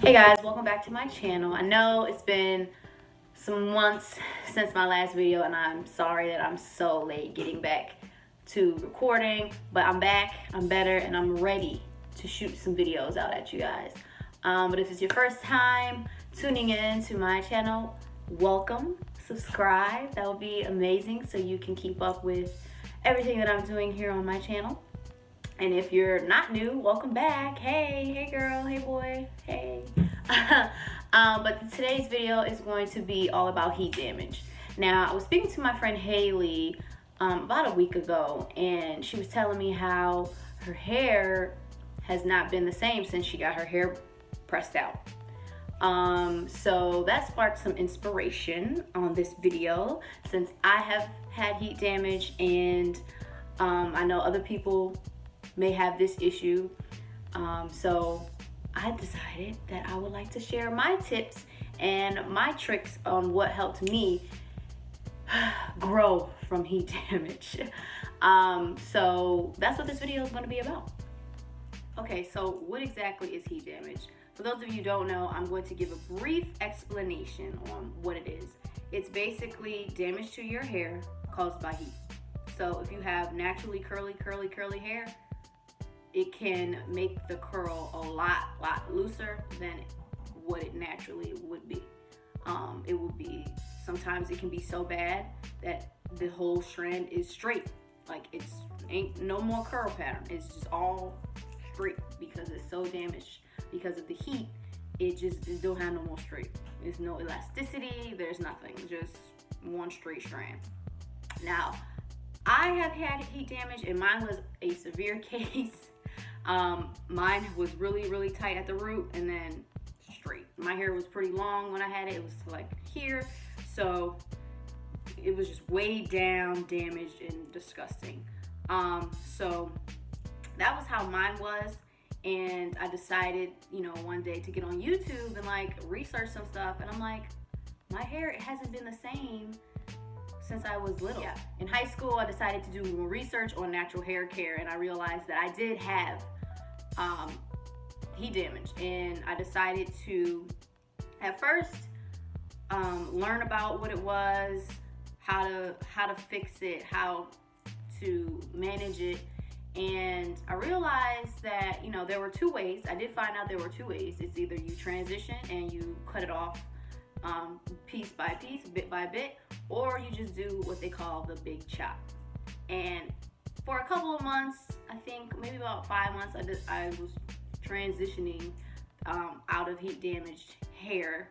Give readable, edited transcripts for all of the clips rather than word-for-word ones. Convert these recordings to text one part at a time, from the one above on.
Hey guys, welcome back to my channel. I know it's been some months since my last video and I'm sorry that I'm so late getting back to recording, but I'm back, I'm better, and I'm ready to shoot some videos out at you guys. But if it's your first time tuning in to my channel, welcome, subscribe, that would be amazing so you can keep up with everything that I'm doing here on my channel. And if you're not new, welcome back. Hey girl, hey boy, hey. But today's video is going to be all about heat damage. Now, I was speaking to my friend Haley about a week ago, and she was telling me how her hair has not been the same since she got her hair pressed out. So that sparked some inspiration on this video since I have had heat damage, and I know other people may have this issue. So I decided that I would like to share my tips and my tricks on what helped me grow from heat damage. So that's what this video is going to be about. Okay, so what exactly is heat damage? For those of you who don't know, I'm going to give a brief explanation on what it is. It's basically damage to your hair caused by heat. So if you have naturally curly hair, it can make the curl a lot looser than what it naturally would be. It would be, sometimes it can be so bad that the whole strand is straight. Like ain't no more curl pattern. It's just all straight because it's so damaged because of the heat. It don't have no more straight. There's no elasticity, there's nothing, just one straight strand. Now, I have had heat damage and mine was a severe case. Mine was really tight at the root and then straight. My hair was pretty long when I had it. It was like here. So it was just way down, damaged, and disgusting. So that was how mine was. And I decided, one day to get on YouTube and like research some stuff. And I'm like, my hair, it hasn't been the same since I was little. Yeah. In high school, I decided to do more research on natural hair care, and I realized that I did have heat damage, and I decided to at first learn about what it was, how to fix it, how to manage it. And I realized that there were two ways. I did find out there were two ways. It's either you transition and you cut it off piece by piece, bit by bit, or you just do what they call the big chop. And for a couple of months, I think maybe about 5 months, I was transitioning out of heat damaged hair,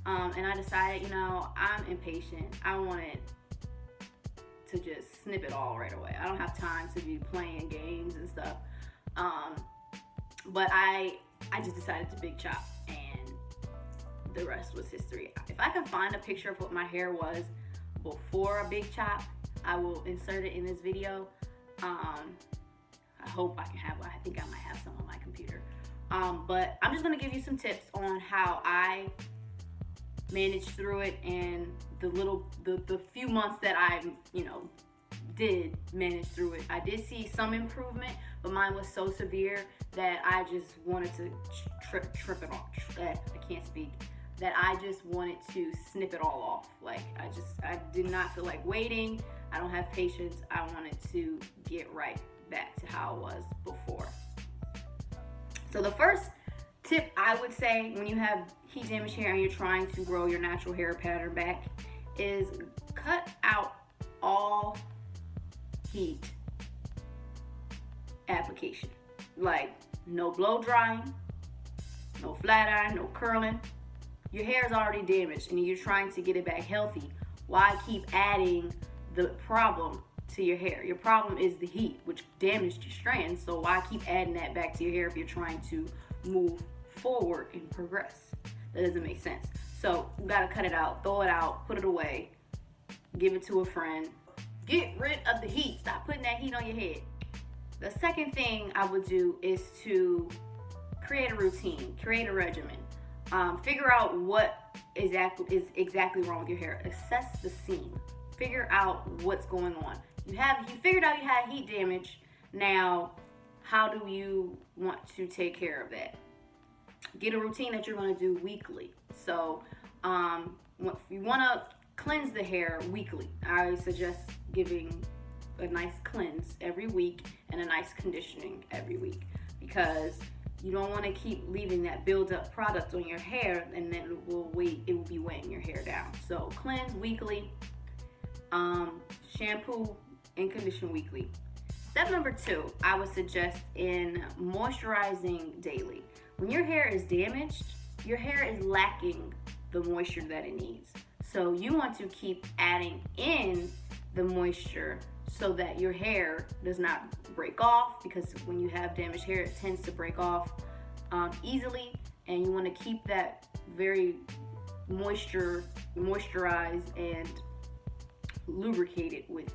and I decided, I'm impatient. I wanted to just snip it all right away. I don't have time to be playing games and stuff. But I just decided to big chop, and the rest was history. If I can find a picture of what my hair was before a big chop, I will insert it in this video. I hope I can have, I think I might have some on my computer. But I'm just gonna give you some tips on how I managed through it, and the few months that I, did manage through it. I did see some improvement, but mine was so severe that I just wanted to trip it off. I can't speak. That I just wanted to snip it all off. Like, I did not feel like waiting. I don't have patience. I wanted to get right back to how it was before. So the first tip I would say when you have heat damage hair and you're trying to grow your natural hair pattern back is cut out all heat application. Like, no blow drying, no flat iron, no curling. Your hair is already damaged and you're trying to get it back healthy. Why keep adding the problem to your hair? Your problem is the heat, which damaged your strands. So why keep adding that back to your hair if you're trying to move forward and progress? That doesn't make sense. So you gotta cut it out, throw it out, put it away, give it to a friend. Get rid of the heat. Stop putting that heat on your head. The second thing I would do is to create a routine, create a regimen. Figure out what is exactly wrong with your hair. Assess the scene. Figure out what's going on. You figured out you had heat damage. Now, how do you want to take care of that? get a routine that you're going to do weekly. So if you want to cleanse the hair weekly, I suggest giving a nice cleanse every week and a nice conditioning every week, because you don't want to keep leaving that build up product on your hair, and then it will be weighing your hair down. So cleanse weekly, shampoo and condition weekly. Step number 2, I would suggest in moisturizing daily. When your hair is damaged, your hair is lacking the moisture that it needs. So you want to keep adding in the moisture so that your hair does not break off, because when you have damaged hair, it tends to break off easily, and you want to keep that very moisturized and lubricated with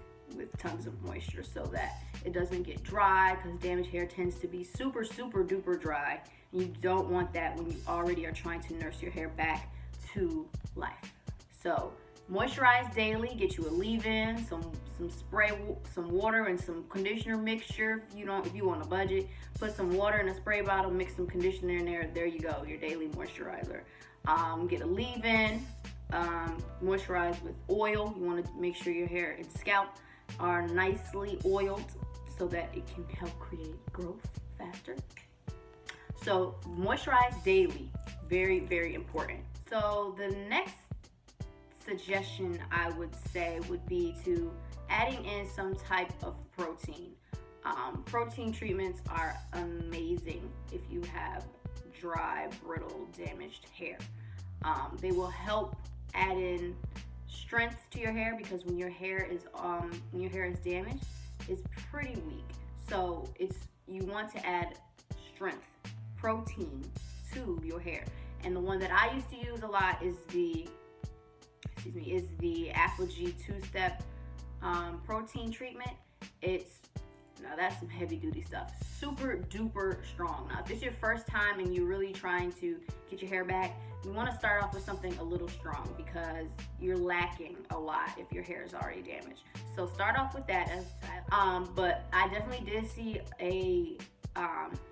tons of moisture, so that it doesn't get dry, because damaged hair tends to be super duper dry, and you don't want that when you already are trying to nurse your hair back to life. So moisturize daily. Get you a leave-in, some spray, some water, and some conditioner mixture. If you want a budget, put some water in a spray bottle, mix some conditioner in there. There you go, your daily moisturizer. Get a leave-in. Moisturize with oil. You want to make sure your hair and scalp are nicely oiled so that it can help create growth faster. So moisturize daily, very important. So the next suggestion I would say would be to adding in some type of protein. Protein treatments are amazing if you have dry, brittle, damaged hair. They will help add in strength to your hair, because when your hair is damaged, it's pretty weak. So you want to add strength, protein to your hair. And the one that I used to use a lot is the Apogee 2-step protein treatment. Now that's some heavy duty stuff, super duper strong. Now if it's your first time and you're really trying to get your hair back, you want to start off with something a little strong, because you're lacking a lot if your hair is already damaged. So start off with that. But I definitely did see a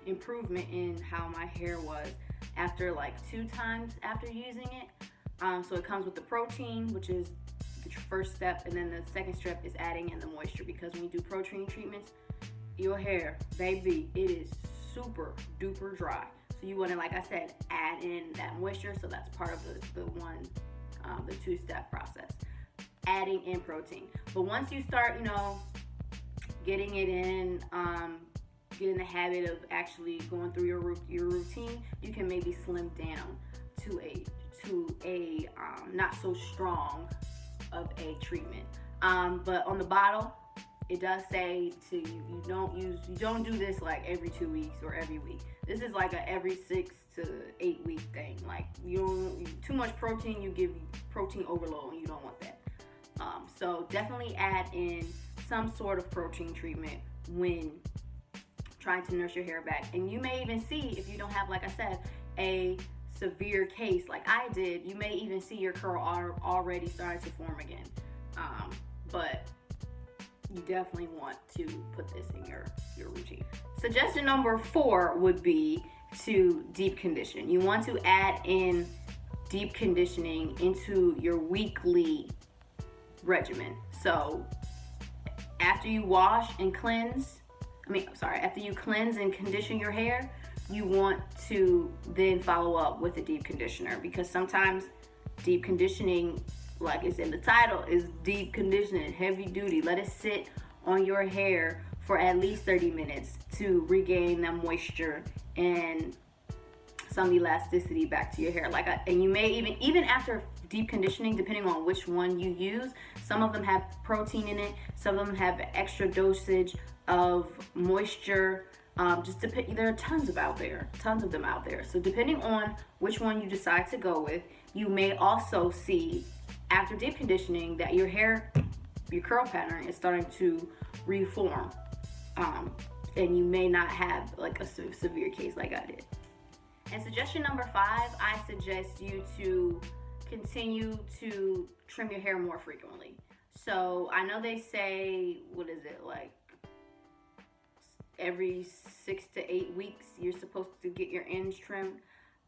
improvement in how my hair was after like 2 times after using it. So it comes with the protein, which is the first step, and then the second step is adding in the moisture, because when you do protein treatments, your hair, baby, it is super duper dry. So you want to, like I said, add in that moisture. So that's part of the 2-step process, adding in protein. But once you start, getting it in, get in the habit of actually going through your routine, you can maybe slim down to a not so strong of a treatment. But on the bottle, it does say you don't do this like every 2 weeks or every week. This is like a every 6 to 8 week thing. Like too much protein, you give protein overload, and you don't want that. So definitely add in some sort of protein treatment when trying to nurse your hair back. And you may even see, if you don't have, like I said, a severe case like I did, you may even see your curl already starting to form again. But you definitely want to put this in your routine. Suggestion number 4 would be to deep condition. You want to add in deep conditioning into your weekly regimen. So after you after you cleanse and condition your hair, you want to then follow up with a deep conditioner, because sometimes deep conditioning, like it's in the title, is deep conditioning, heavy duty. Let it sit on your hair for at least 30 minutes to regain that moisture and some elasticity back to your hair. And you may even after deep conditioning, depending on which one you use, some of them have protein in it, some of them have extra dosage of moisture. There are tons of them out there. So depending on which one you decide to go with, you may also see after deep conditioning that your curl pattern is starting to reform. And you may not have like a severe case like I did. And suggestion number 5, I suggest you to continue to trim your hair more frequently. So I know they say, like every 6 to 8 weeks you're supposed to get your ends trimmed.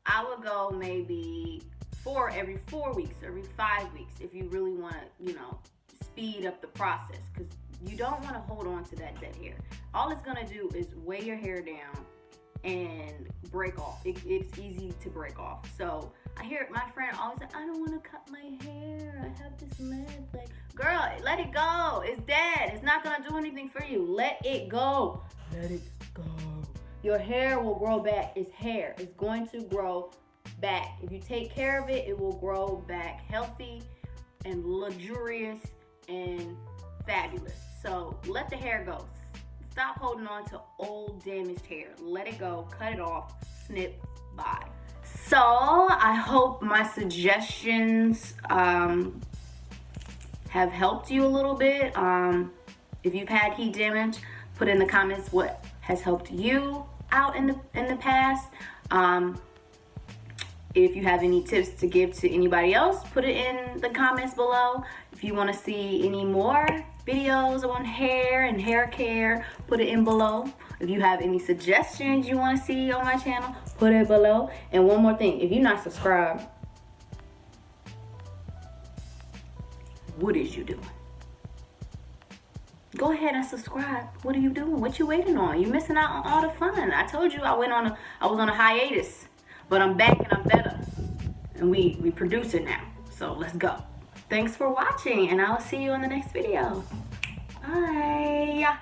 I would go maybe every 4 weeks, every 5 weeks, if you really want to, you know, speed up the process, because you don't want to hold on to that dead hair. All it's going to do is weigh your hair down and break off. It's easy to break off. So I hear my friend always say, I don't want to cut my hair, I have this mess. Like, girl, let it go. It's dead. It's not going to do anything for you. Let it go. Let it go. Your hair will grow back. It's hair. It's going to grow back. If you take care of it, it will grow back healthy and luxurious and fabulous. So let the hair go. Stop holding on to old damaged hair. Let it go. Cut it off. Snip. Bye. So I hope my suggestions have helped you a little bit. If you've had heat damage, put in the comments what has helped you out in the past. If you have any tips to give to anybody else, put it in the comments below. If you want to see any more videos on hair and hair care, put it in below. If you have any suggestions you want to see on my channel, put it below. And one more thing, if you're not subscribed, what is you doing? Go ahead and subscribe. What are you doing? What you waiting on? You're missing out on all the fun. I told you I was on a hiatus, but I'm back and I'm better. And we produce it now. So let's go. Thanks for watching, and I'll see you in the next video. Bye.